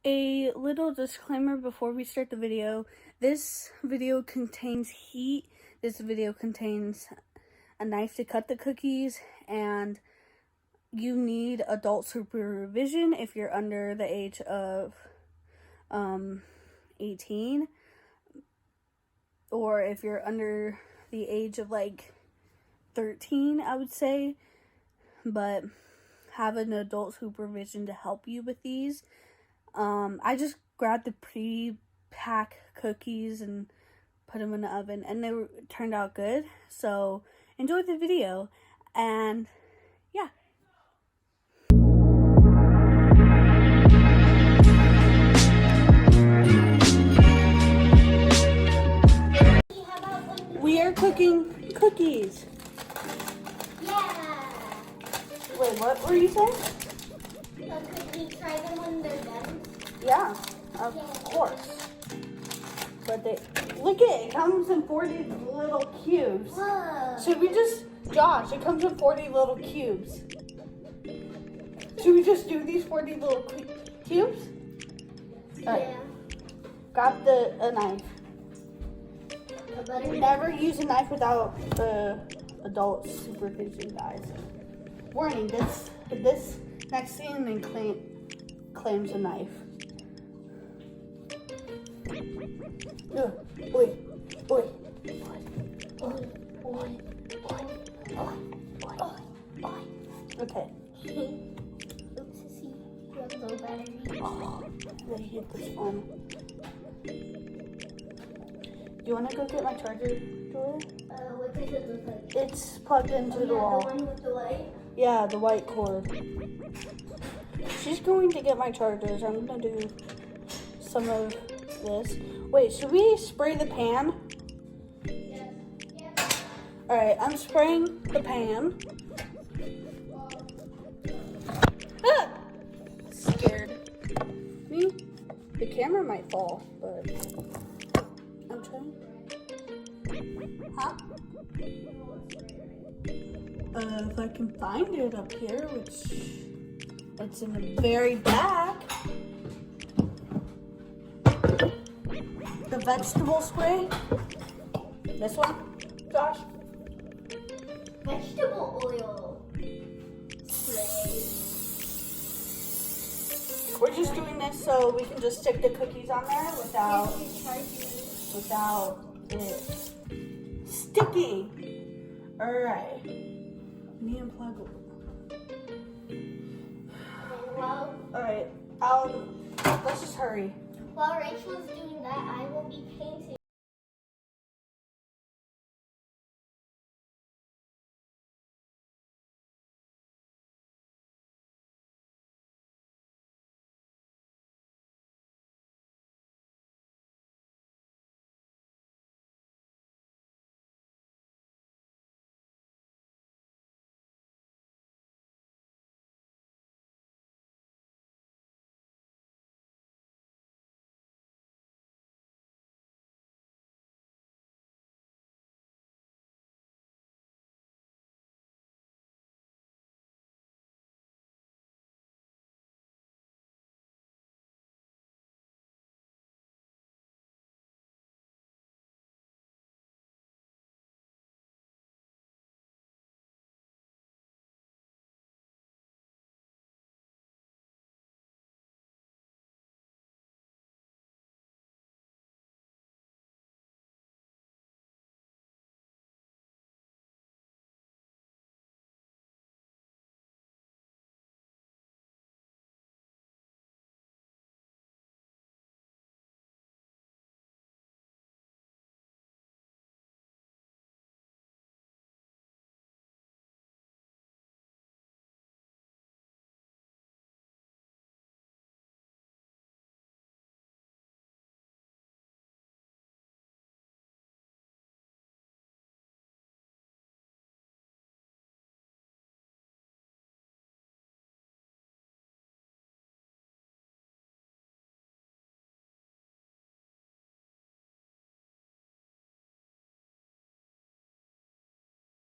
A little disclaimer before we start the video. This video contains heat. This video contains a knife to cut the cookies, and you need adult supervision if you're under the age of 18, or if you're under the age of like 13, I would say, but have an adult supervision to help you with these. I just grabbed the pre-pack cookies and put them in the oven, and they turned out good. So enjoy the video, and yeah. We are cooking cookies. Yeah. Wait, what were you saying? Could we try them when they're done? Yeah, of course. But look at it. It comes in 40 little cubes. Whoa. Should we just, Josh, it comes in 40 little cubes. Should we just do these 40 little cubes? Yeah. Grab a knife. Never use a knife without adult supervision, guys. Warning, this next scene claims a knife. Oi. Okay. Oopsie. You have low battery. Oh, I hate this phone. Do you want to go get my charger, Julia? What does it look like? It's plugged into the wall. The one with the white? Yeah, the white cord. She's going to get my chargers. I'm going to do some of this. Wait, should we spray the pan? Yes. Alright, I'm spraying the pan. Ah! Scared me. The camera might fall, but I'm trying. Huh? If I can find it up here, which it's in the very back. The vegetable spray. This one, Josh. Vegetable oil spray. We're just doing this so we can just stick the cookies on there without it sticking. Alright. Let me unplug it. Well, Alright, let's just hurry. while Rachel is doing that, I will be painting.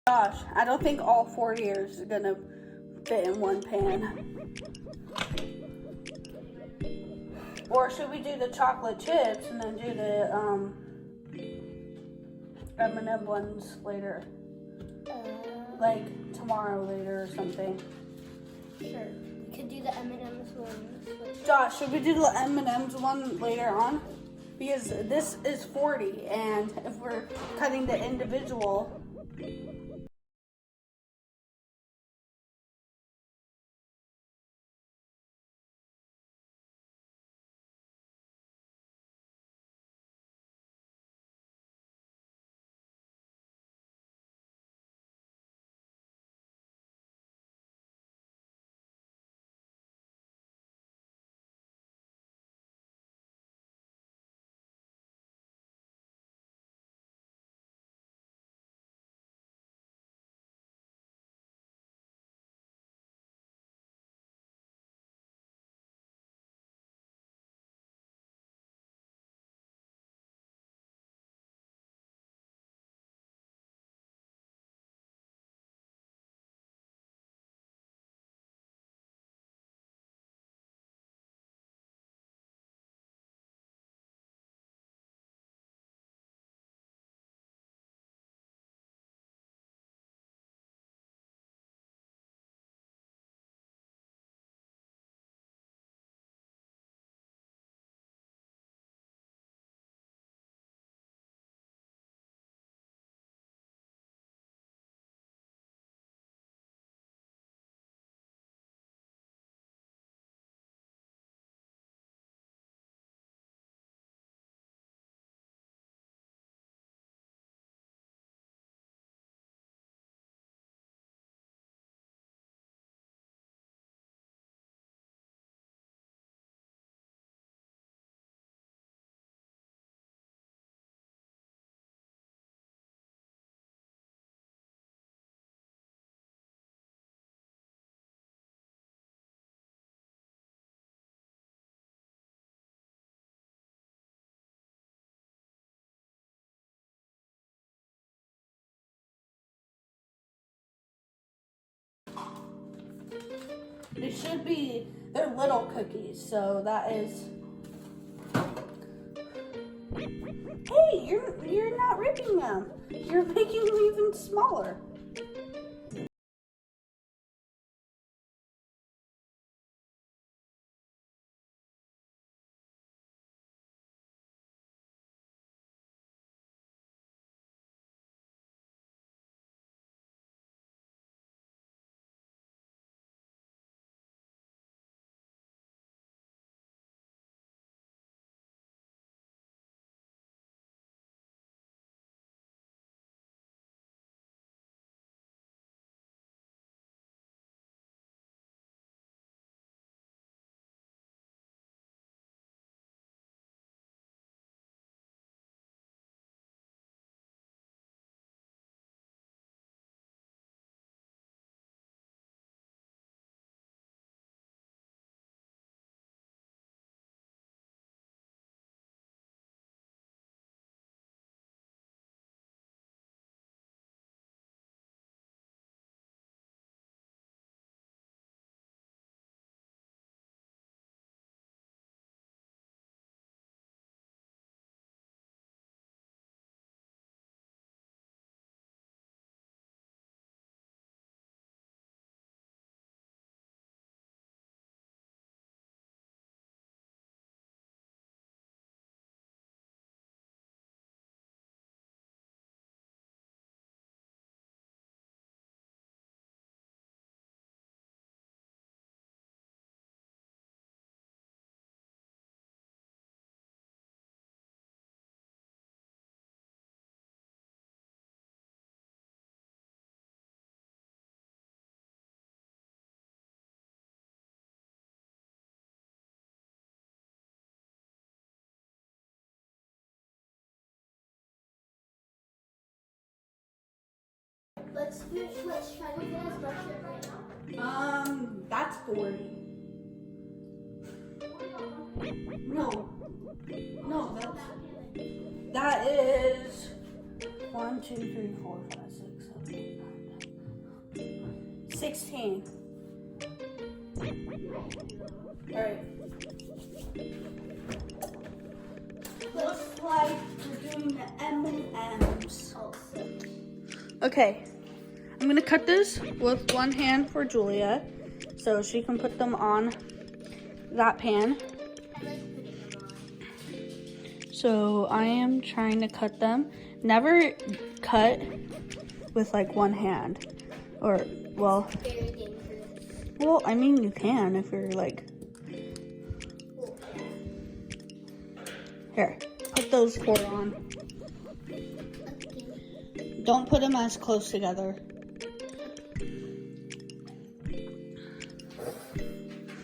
Gosh, I don't think all 4 years are gonna fit in one pan. Or should we do the chocolate chips and then do the M&M ones later? Like tomorrow later or something. Sure. We could do the M&M's one. Josh, should we do the M&M's one later on? Because this is 40, and if we're cutting the individual. They should be, they're little cookies, so that is. Hey, you're not ripping them. You're making them even smaller. Let's try to get as much right now. That's 40. No. No, that is 1, 2, 3, 4, 5, 6, 7, 8, 9, 10, 16. Alright. like we're doing the M&Ms. Also. Okay, I'm gonna cut this with one hand for Julia, so she can put them on that pan. I like putting them on. So I am trying to cut them. Never cut with like one hand, or well, Very dangerous. well, I mean you can if you're like. Oh, yeah. Here, put those four on. Okay. Don't put them as close together.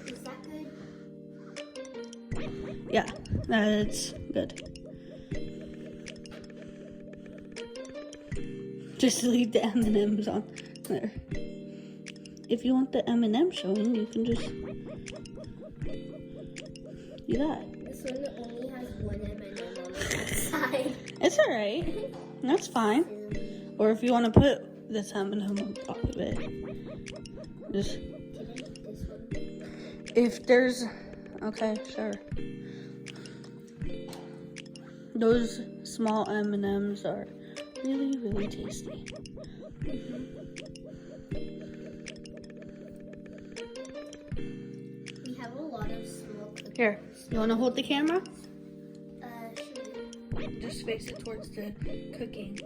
Is that good? Yeah, that's good. Just leave the M&Ms on there. If you want the M&M showing, you can just do that. This one only has one M&M on the side. It's alright. That's fine. Or if you want to put this M&M on top of it. Just Can I eat this one? if there's okay, sure. Those small M&Ms are really, really tasty. We have a lot of small cookies. Here, you want to hold the camera? Sure. Just face it towards the cooking.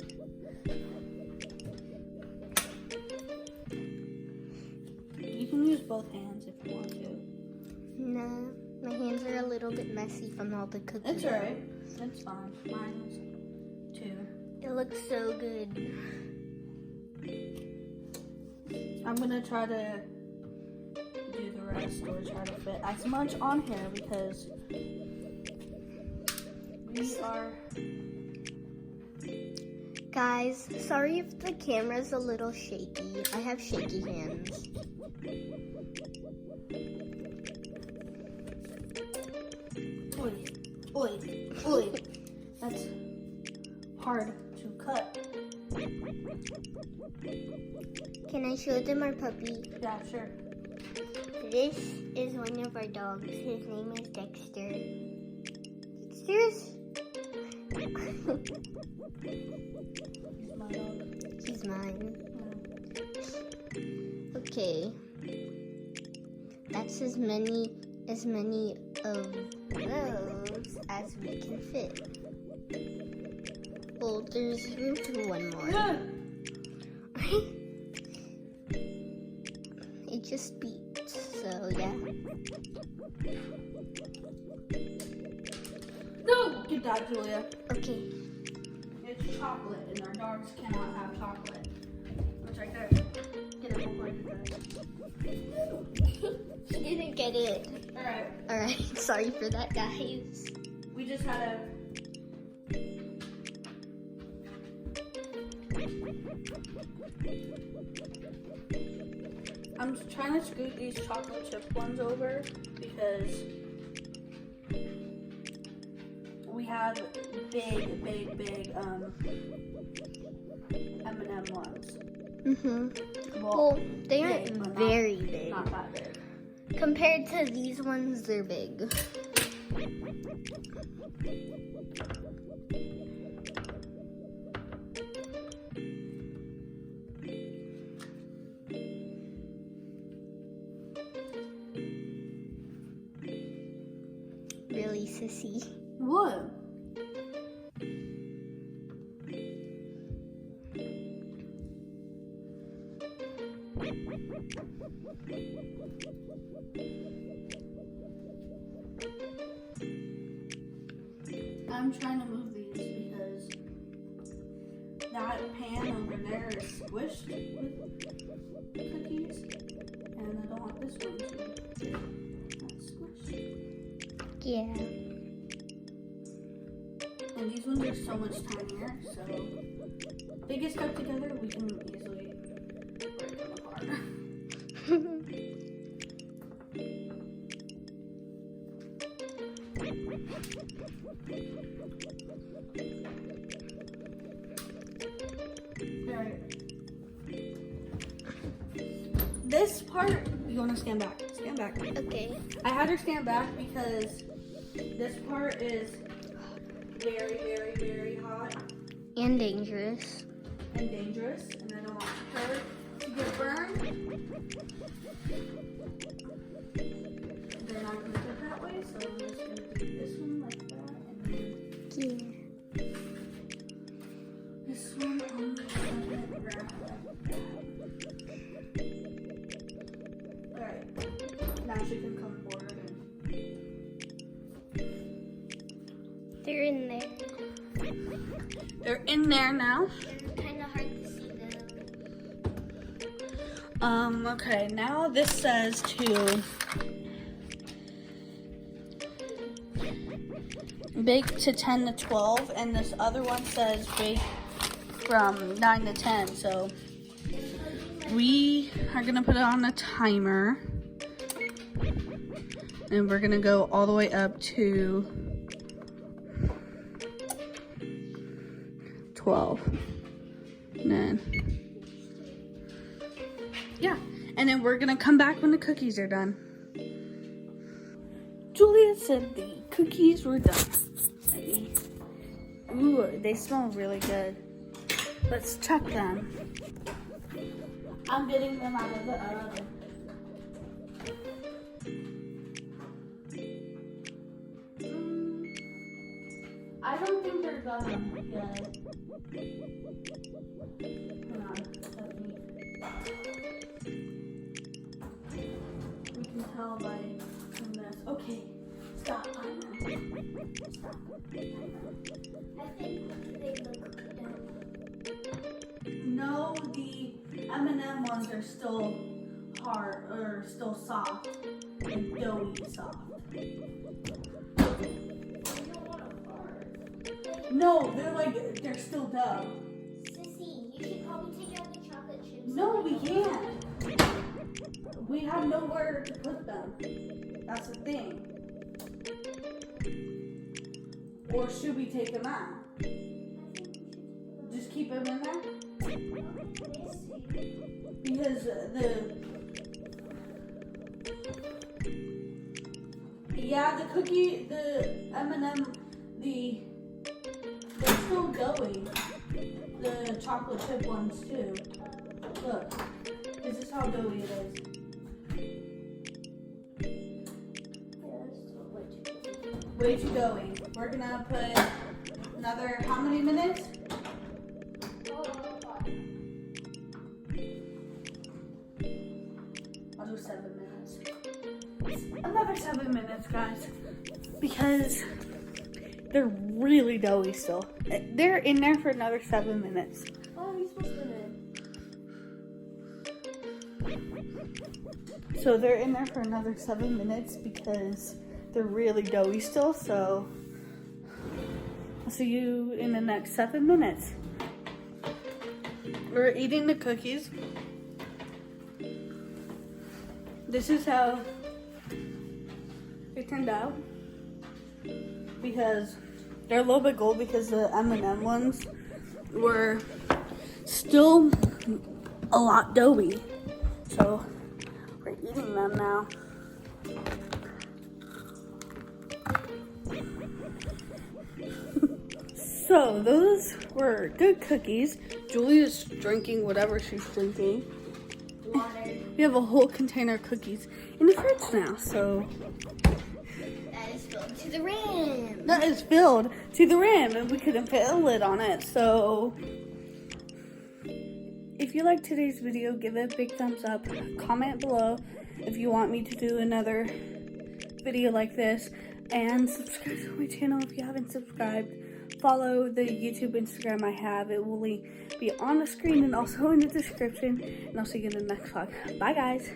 You can use both hands if you want to. No, my hands are a little bit messy from all the cookies. It's alright. It's fine. Mine's too. It looks so good. I'm gonna try to do the rest or try to fit as much on here because we are. Guys, sorry if the camera's a little shaky. I have shaky hands. Oi, oi, oi. That's hard to cut. Can I show them our puppy? Yeah, sure. This is one of our dogs. His name is Dexter. Dexter's? He's my dog. He's mine. Okay. That's as many of those as we can fit. Well, there's room for one more. It just beats, so yeah. No! Get that, Julia. Okay. It's chocolate, and our dogs cannot have chocolate. It's right there. Get it before you She didn't get it. Alright, Alright, sorry for that, guys. we just had a. I'm trying to scoot these chocolate chip ones over because we have big M&M ones. Well, they aren't big, but very big. Not that big. Compared to these ones, they're big. Really, sissy. What? I'm trying to move these because that pan over there is squished with cookies, and I don't want this one to be not squished. Yeah. And these ones are so much tinier, so if they get stuck together, we can easily break them apart. Alright. This part, you want to stand back. Stand back. Okay. I had her stand back because this part is very, very, very hot And dangerous. and dangerous, and I don't want her to get burned. They're not going to go that way, so I'm just going to do this one like that, and then Yeah. this one on the ground like that. Alright, now she can come forward and They're in there. they're in there now. They're kind of hard to see though. Okay, now this says to bake to 10 to 12, and this other one says bake from 9 to 10, so we are gonna put it on a timer, and we're gonna go all the way up to 12, and then yeah, and then we're gonna come back when the cookies are done. Julia said the cookies were done. Ooh, they smell really good. Let's check them. I'm getting them out of the oven. I don't think they're done yet. Hang on, let me. We can tell by this. Okay, stop. Stop. I think they look good. No, the M&M ones are still hard or still soft and doughy soft. No, they're still dough. Sissy, you should probably take out the chocolate chips. No, we can't. We have nowhere to put them. That's the thing. Or should we take them out? Just keep them in there? Because the cookie, the M&M, they're still doughy. The chocolate chip ones too. Look, this is how doughy it is. Way too doughy. We're gonna put another, how many minutes? I'll do 7 minutes. Another 7 minutes, guys. Because they're really doughy still. They're in there for another 7 minutes. Oh, you're supposed to So they're in there for another 7 minutes because they're really doughy still. So I'll see you in the next 7 minutes. We're eating the cookies. This is how it turned out. Because they're a little bit gold because the M&M ones were still a lot doughy. So we're eating them now. So those were good cookies. Julia's drinking whatever she's drinking. water. We have a whole container of cookies in the fridge now, so That is filled to the rim. that is filled to the rim, and we couldn't fit a lid on it. So if you liked today's video, give it a big thumbs up. Comment below if you want me to do another video like this, and subscribe to my channel if you haven't subscribed. Follow the YouTube, Instagram I have. It will be on the screen and also in the description. And I'll see you in the next vlog. Bye, guys.